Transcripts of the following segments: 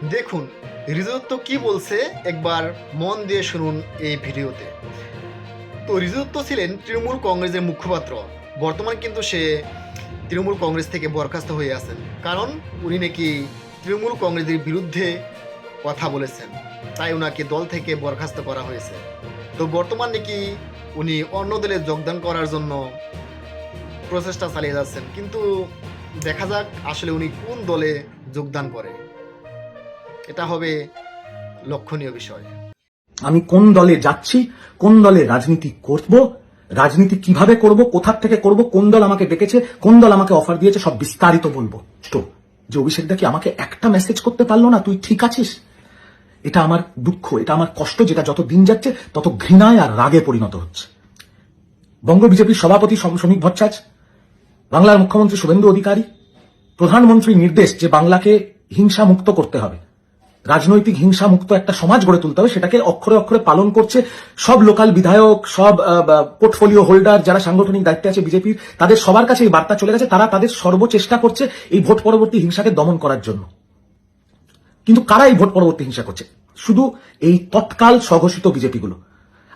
দেখুন রিজুদত্ত কি বলছে একবার মন দিয়ে শুনুন এই ভিডিওতে। তো রিজুদত্ত ছিলেন তৃণমূল কংগ্রেসের মুখপাত্র। বর্তমান কিন্তু সে তৃণমূল কংগ্রেস থেকে বরখাস্ত হয়ে আছেন, কারণ উনি নাকি তৃণমূল কংগ্রেসের বিরুদ্ধে কথা বলেছেন, তাই ওনাকে দল থেকে বরখাস্ত করা হয়েছে। তো বর্তমান নাকি উনি অন্য দলে যোগদান করার জন্য প্রচেষ্টা চালিয়ে যাচ্ছেন, কিন্তু দেখা যাক আসলে উনি কোন দলে যোগদান করে। এটা হবে লক্ষণীয় বিষয়। আমি কোন দলে যাচ্ছি, কোন দলে রাজনীতি করব, রাজনীতি কিভাবে করব, কোথা থেকে করব, কোন দল আমাকে ডেকেছে, কোন দল আমাকে অফার দিয়েছে, সব বিস্তারিত বলবো। তো যে অভিষেক দা কি আমাকে একটা মেসেজ করতে পারলো না তুই ঠিক আছিস, এটা আমার দুঃখ, এটা আমার কষ্ট, যেটা যত দিন যাচ্ছে তত ঘৃণায় আর রাগে পরিণত হচ্ছে। বঙ্গ বিজেপির সভাপতি শ্রমিক ভট্টাচার্য, বাংলার মুখ্যমন্ত্রী শুভেন্দু অধিকারী, প্রধানমন্ত্রীর নির্দেশ যে বাংলাকে হিংসা মুক্ত করতে হবে, রাজনৈতিক হিংসা মুক্ত একটা সমাজ গড়ে তুলতে হবে, সেটাকে অক্ষরে অক্ষরে পালন করছে সব লোকাল বিধায়ক, সব পোর্টফোলিও হোল্ডার, যারা সাংগঠনিক দায়িত্বে আছে বিজেপির, তাদের সবার কাছে এই বার্তা চলে গেছে। তারা তাদের সর্বচেষ্টা করছে এই ভোট পরবর্তী হিংসাকে দমন করার জন্য। কিন্তু কারা এই ভোট পরবর্তী হিংসা করছে? শুধু এই তৎকাল স্বঘোষিত বিজেপিগুলো।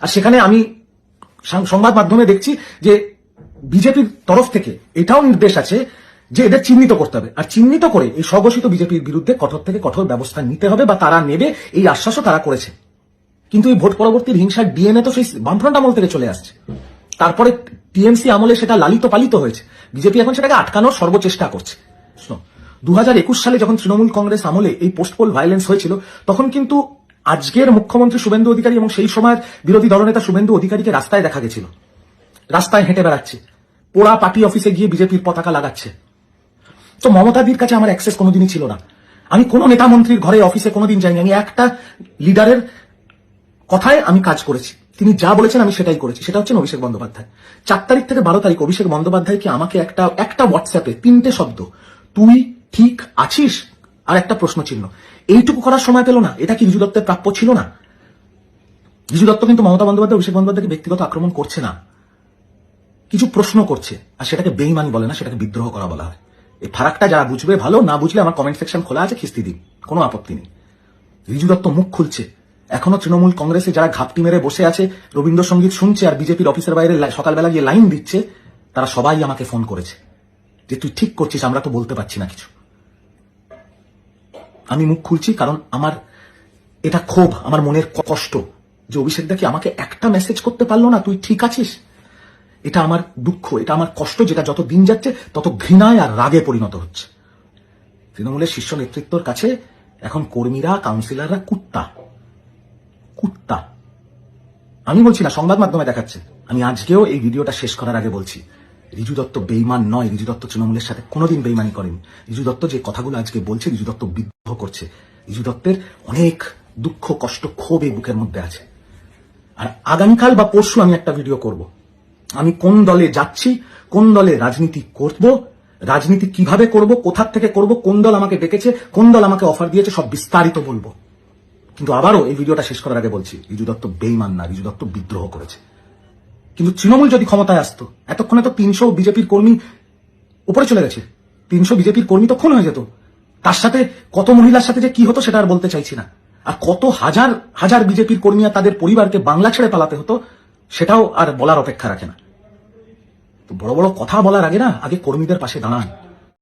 আর সেখানে আমি সংবাদ মাধ্যমে দেখছি যে বিজেপির তরফ থেকে এটাও নির্দেশ আছে যে এদের চিহ্নিত করতে হবে, আর চিহ্নিত করে এই স্বঘোষিত বিজেপির বিরুদ্ধে কঠোর থেকে কঠোর ব্যবস্থা নিতে হবে, বা তারা নেবে, এই আশ্বাসও তারা করেছে। কিন্তু এই ভোট পরবর্তীর হিংসার ডিএনএ তো সেই বামফ্রন্ট আমল থেকে চলে আসছে। তারপরে টিএমসি আমলে সেটা লালিত পালিত হয়েছে, বিজেপি এখন সেটাকে আটকানোর সর্বচেষ্টা করছে। 2021 সালে যখন তৃণমূল কংগ্রেস আমলে এই পোস্টপোল ভায়োলেন্স হয়েছিল, তখন কিন্তু আজকের মুখ্যমন্ত্রী শুভেন্দু অধিকারী এবং সেই সময়ের বিরোধী দলনেতা শুভেন্দু অধিকারীকে রাস্তায় দেখা গেছিল, রাস্তায় হেঁটে বেড়াচ্ছে, পোড়া পার্টি অফিসে গিয়ে বিজেপির পতাকা লাগাচ্ছে। তো মমতাদির কাছে আমার অ্যাক্সেস কোনোদিনই ছিল না। আমি কোনো নেতা মন্ত্রীর ঘরে অফিসে কোনোদিন যাইনি। আমি একটা লিডারের কথায় আমি কাজ করেছি, তিনি যা বলেছেন আমি সেটাই করেছি। সেটা হচ্ছেন অভিষেক বন্দ্যোপাধ্যায়। 4 তারিখ থেকে 12 তারিখ অভিষেক বন্দ্যোপাধ্যায়কে আমাকে একটা হোয়াটসঅ্যাপে 3টে শব্দ, তুই ঠিক আছিস আর একটা প্রশ্ন চিহ্ন, এইটুকু করার সময় পেল না। এটা কি রিজু দত্তের প্রাপ্য ছিল না? রিজু দত্ত কিন্তু মমতা বন্দ্যোপাধ্যায় অভিষেক বন্দ্যোপাধ্যায়কে ব্যক্তিগত আক্রমণ করছে না, কিছু প্রশ্ন করছে, আর সেটাকে বেইমানি বলে না, সেটাকে বিদ্রোহ করা বলা হয়। এই ফারাকটা যারা বুঝবে ভালো, না বুঝলে আমার কমেন্ট সেকশন খোলা আছে, খিস্তি দিন, কোনো আপত্তি নেই। রিজু দত্ত মুখ খুলছে, এখনো তৃণমূল কংগ্রেসে যারা ঘাপটি মেরে বসে আছে, রবীন্দ্রসঙ্গীত শুনছে আর বিজেপির অফিসের বাইরে সকালবেলা গিয়ে লাইন দিচ্ছে, তারা সবাই আমাকে ফোন করেছে যে তুই ঠিক করছিস, আমরা তো বলতে পারছি না কিছু। আমি মুখ খুলছি কারণ আমার এটা ক্ষোভ, আমার মনের কষ্ট যে অভিষেক দা কি আমাকে একটা মেসেজ করতে পারলো না তুই ঠিক আছিস, এটা আমার দুঃখ, এটা আমার কষ্ট, যেটা যত দিন যাচ্ছে তত ঘৃণায় আর রাগে পরিণত হচ্ছে। তৃণমূলের শীর্ষ নেতৃত্বর কাছে এখন কর্মীরা, কাউন্সিলররা কুত্তা কুত্তা। আমি বলছি না, সংবাদ মাধ্যমে দেখাচ্ছে। আমি আজকেও এই ভিডিওটা শেষ করার আগে বলছি, রিজু দত্ত বেইমান নয়, রিজু দত্ত তৃণমূলের সাথে কোনোদিন বেইমানি করেনি। রিজু দত্ত যে কথাগুলো আজকে বলছে, রিজু দত্ত বিদ্রোহ করছে। রিজু দত্তের অনেক দুঃখ, কষ্ট, ক্ষোভ এই বুকের মধ্যে আছে। আর আগামীকাল বা পরশু আমি একটা ভিডিও করব, আমি কোন দলে যাচ্ছি, কোন দলে রাজনীতি করব, রাজনীতি কিভাবে করব, কোথা থেকে করব, কোন দল আমাকে ডেকেছে, কোন দল আমাকে অফার দিয়েছে, সব বিস্তারিত বলবো। কিন্তু আবারও এই ভিডিওটা শেষ করার আগে বলছি, রিজু দত্ত বেইমান না, রিজু দত্ত বিদ্রোহ করেছে। কিন্তু তৃণমূল যদি ক্ষমতায় আসতো, এতক্ষণে তো 300 বিজেপির কর্মী উপরে চলে গেছে, 300 বিজেপির কর্মী তো খুন হয়ে যেত। তার সাথে কত মহিলার সাথে যে কি হতো সেটা আর বলতে চাইছি না। আর কত হাজার হাজার বিজেপির কর্মী আর তাদের পরিবারকে বাংলা ছেড়ে পালাতে হতো, সেটাও আর বলার অপেক্ষা রাখে না। তো বড় বড় কথা বলার আগে না, আগে কর্মীদের পাশে দাঁড়ান।